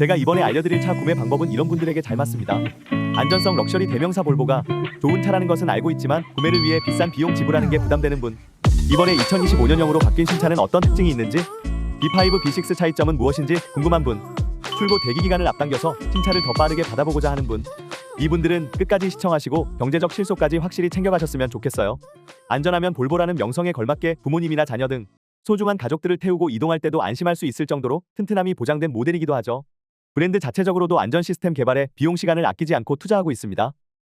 제가 이번에 알려드릴 차 구매 방법은 이런 분들에게 잘 맞습니다. 안전성 럭셔리 대명사 볼보가 좋은 차라는 것은 알고 있지만 구매를 위해 비싼 비용 지불하는 게 부담되는 분, 이번에 2025년형으로 바뀐 신차는 어떤 특징이 있는지, B5, B6 차이점은 무엇인지 궁금한 분, 출고 대기 기간을 앞당겨서 신차를 더 빠르게 받아보고자 하는 분, 이분들은 끝까지 시청하시고 경제적 실속까지 확실히 챙겨가셨으면 좋겠어요. 안전하면 볼보라는 명성에 걸맞게 부모님이나 자녀 등 소중한 가족들을 태우고 이동할 때도 안심할 수 있을 정도로 튼튼함이 보장된 모델이기도 하죠. 브랜드 자체적으로도 안전 시스템 개발에 비용 시간을 아끼지 않고 투자하고 있습니다.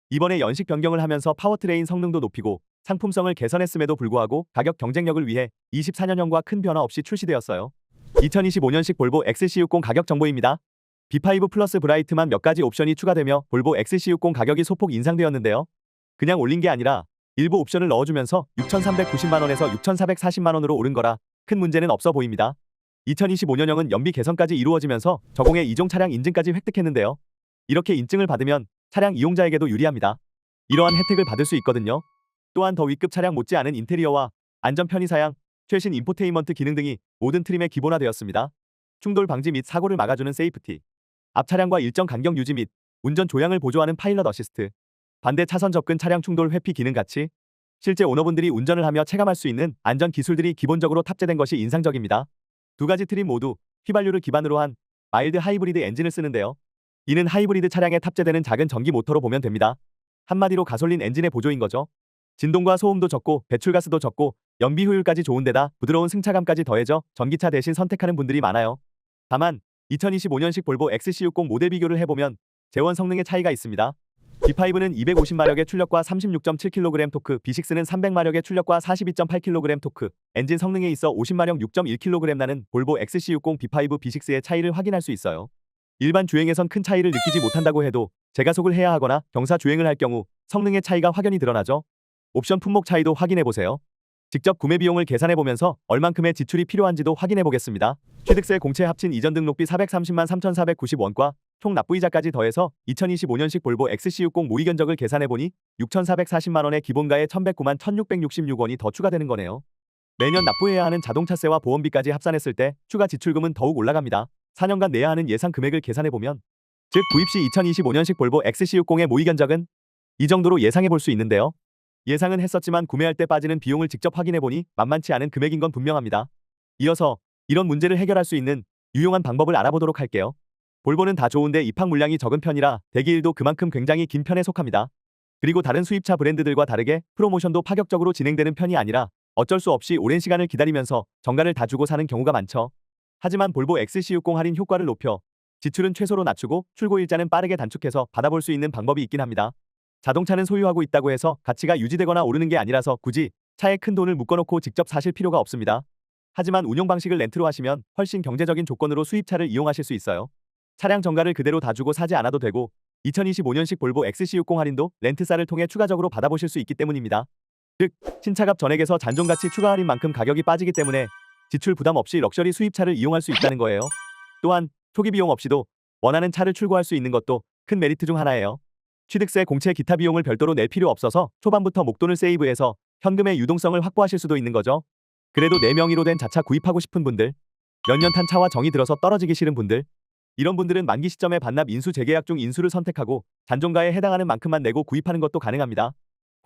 이번에 연식 변경을 하면서 파워트레인 성능도 높이고 상품성을 개선했음에도 불구하고 가격 경쟁력을 위해 24년형과 큰 변화 없이 출시되었어요. 2025년식 볼보 XC60 가격 정보입니다. B5 플러스 브라이트만 몇 가지 옵션이 추가되며 볼보 XC60 가격이 소폭 인상되었는데요. 그냥 올린 게 아니라 일부 옵션을 넣어주면서 6,390만원에서 6,440만원으로 오른 거라 큰 문제는 없어 보입니다. 2025년형은 연비 개선까지 이루어지면서 저공해 2종 차량 인증까지 획득했는데요. 이렇게 인증을 받으면 차량 이용자에게도 유리합니다. 이러한 혜택을 받을 수 있거든요. 또한 더 위급 차량 못지않은 인테리어와 안전 편의사양, 최신 인포테인먼트 기능 등이 모든 트림에 기본화되었습니다. 충돌 방지 및 사고를 막아주는 세이프티, 앞 차량과 일정 간격 유지 및 운전 조향을 보조하는 파일럿 어시스트, 반대 차선 접근 차량 충돌 회피 기능 같이 실제 오너분들이 운전을 하며 체감할 수 있는 안전 기술들이 기본적으로 탑재된 것이 인상적입니다. 두 가지 트림 모두 휘발유를 기반으로 한 마일드 하이브리드 엔진을 쓰는데요. 이는 하이브리드 차량에 탑재되는 작은 전기 모터로 보면 됩니다. 한마디로 가솔린 엔진의 보조인 거죠. 진동과 소음도 적고 배출가스도 적고 연비 효율까지 좋은 데다 부드러운 승차감까지 더해져 전기차 대신 선택하는 분들이 많아요. 다만 2025년식 볼보 XC60 모델 비교를 해보면 재원 성능의 차이가 있습니다. B5는 250마력의 출력과 36.7kg 토크, B6는 300마력의 출력과 42.8kg 토크, 엔진 성능에 있어 50마력 6.1kg 나는 볼보 XC60 B5, B6의 차이를 확인할 수 있어요. 일반 주행에선 큰 차이를 느끼지 못한다고 해도 제가속을 해야 하거나 경사 주행을 할 경우 성능의 차이가 확연히 드러나죠. 옵션 품목 차이도 확인해보세요. 직접 구매 비용을 계산해보면서 얼만큼의 지출이 필요한지도 확인해보겠습니다. 취득세 공채 합친 이전 등록비 430만 3,490원과 총 납부이자까지 더해서 2025년식 볼보 XC60 모의 견적을 계산해보니 6,440만원의 기본가에 1,109만 1,666원이 더 추가되는 거네요. 매년 납부해야 하는 자동차세와 보험비까지 합산했을 때 추가 지출금은 더욱 올라갑니다. 4년간 내야 하는 예상 금액을 계산해보면, 즉 구입 시 2025년식 볼보 XC60의 모의 견적은 이 정도로 예상해볼 수 있는데요. 예상은 했었지만 구매할 때 빠지는 비용을 직접 확인해보니 만만치 않은 금액인 건 분명합니다. 이어서 이런 문제를 해결할 수 있는 유용한 방법을 알아보도록 할게요. 볼보는 다 좋은데 입항 물량이 적은 편이라 대기일도 그만큼 굉장히 긴 편에 속합니다. 그리고 다른 수입차 브랜드들과 다르게 프로모션도 파격적으로 진행되는 편이 아니라 어쩔 수 없이 오랜 시간을 기다리면서 정가를 다 주고 사는 경우가 많죠. 하지만 볼보 XC60 할인 효과를 높여 지출은 최소로 낮추고 출고 일자는 빠르게 단축해서 받아볼 수 있는 방법이 있긴 합니다. 자동차는 소유하고 있다고 해서 가치가 유지되거나 오르는 게 아니라서 굳이 차에 큰 돈을 묶어놓고 직접 사실 필요가 없습니다. 하지만 운용 방식을 렌트로 하시면 훨씬 경제적인 조건으로 수입차를 이용하실 수 있어요. 차량 정가를 그대로 다 주고 사지 않아도 되고 2025년식 볼보 XC60 할인도 렌트사를 통해 추가적으로 받아보실 수 있기 때문입니다. 즉, 신차값 전액에서 잔존가치 추가 할인만큼 가격이 빠지기 때문에 지출 부담 없이 럭셔리 수입차를 이용할 수 있다는 거예요. 또한 초기 비용 없이도 원하는 차를 출고할 수 있는 것도 큰 메리트 중 하나예요. 취득세, 공채, 기타 비용을 별도로 낼 필요 없어서 초반부터 목돈을 세이브해서 현금의 유동성을 확보하실 수도 있는 거죠. 그래도 내 명의로 된 자차 구입하고 싶은 분들, 몇 년 탄 차와 정이 들어서 떨어지기 싫은 분들, 이런 분들은 만기 시점에 반납 인수 재계약 중 인수를 선택하고 잔존가에 해당하는 만큼만 내고 구입하는 것도 가능합니다.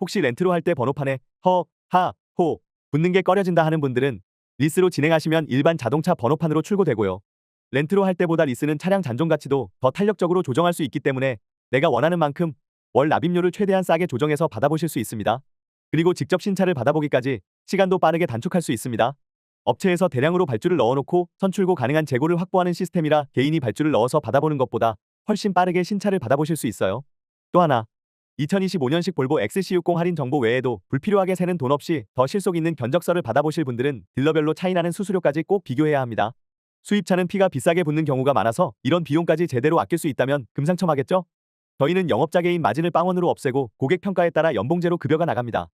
혹시 렌트로 할 때 번호판에 허, 하, 호 붙는 게 꺼려진다 하는 분들은 리스로 진행하시면 일반 자동차 번호판으로 출고되고요. 렌트로 할 때보다 리스는 차량 잔존가치도 더 탄력적으로 조정할 수 있기 때문에 내가 원하는 만큼 월 납입료를 최대한 싸게 조정해서 받아보실 수 있습니다. 그리고 직접 신차를 받아보기까지 시간도 빠르게 단축할 수 있습니다. 업체에서 대량으로 발주를 넣어놓고 선출고 가능한 재고를 확보하는 시스템이라 개인이 발주를 넣어서 받아보는 것보다 훨씬 빠르게 신차를 받아보실 수 있어요. 또 하나, 2025년식 볼보 XC60 할인 정보 외에도 불필요하게 새는 돈 없이 더 실속 있는 견적서를 받아보실 분들은 딜러별로 차이나는 수수료까지 꼭 비교해야 합니다. 수입차는 피가 비싸게 붙는 경우가 많아서 이런 비용까지 제대로 아낄 수 있다면 금상첨화겠죠? 저희는 영업자계인 마진을 빵원으로 없애고 고객 평가에 따라 연봉제로 급여가 나갑니다.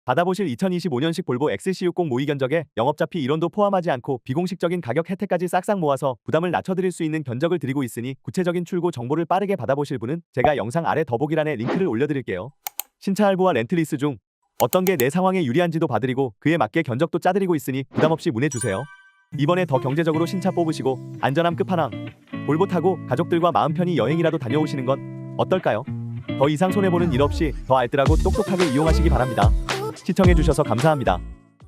받아보실 2025년식 볼보 XC60 모의 견적에 영업자피 1원도 포함하지 않고 비공식적인 가격 혜택까지 싹싹 모아서 부담을 낮춰드릴 수 있는 견적을 드리고 있으니 구체적인 출고 정보를 빠르게 받아보실 분은 제가 영상 아래 더보기란에 링크를 올려드릴게요. 신차 할부와 렌트리스 중 어떤 게 내 상황에 유리한지도 봐드리고 그에 맞게 견적도 짜드리고 있으니 부담없이 문의주세요. 이번에 더 경제적으로 신차 뽑으시고 안전함 끝판왕 볼보 타고 가족들과 마음 편히 여행이라도 다녀오시는 건 어떨까요? 더 이상 손해보는 일 없이 더 알뜰하고 똑똑하게 이용하시기 바랍니다. 시청해주셔서 감사합니다.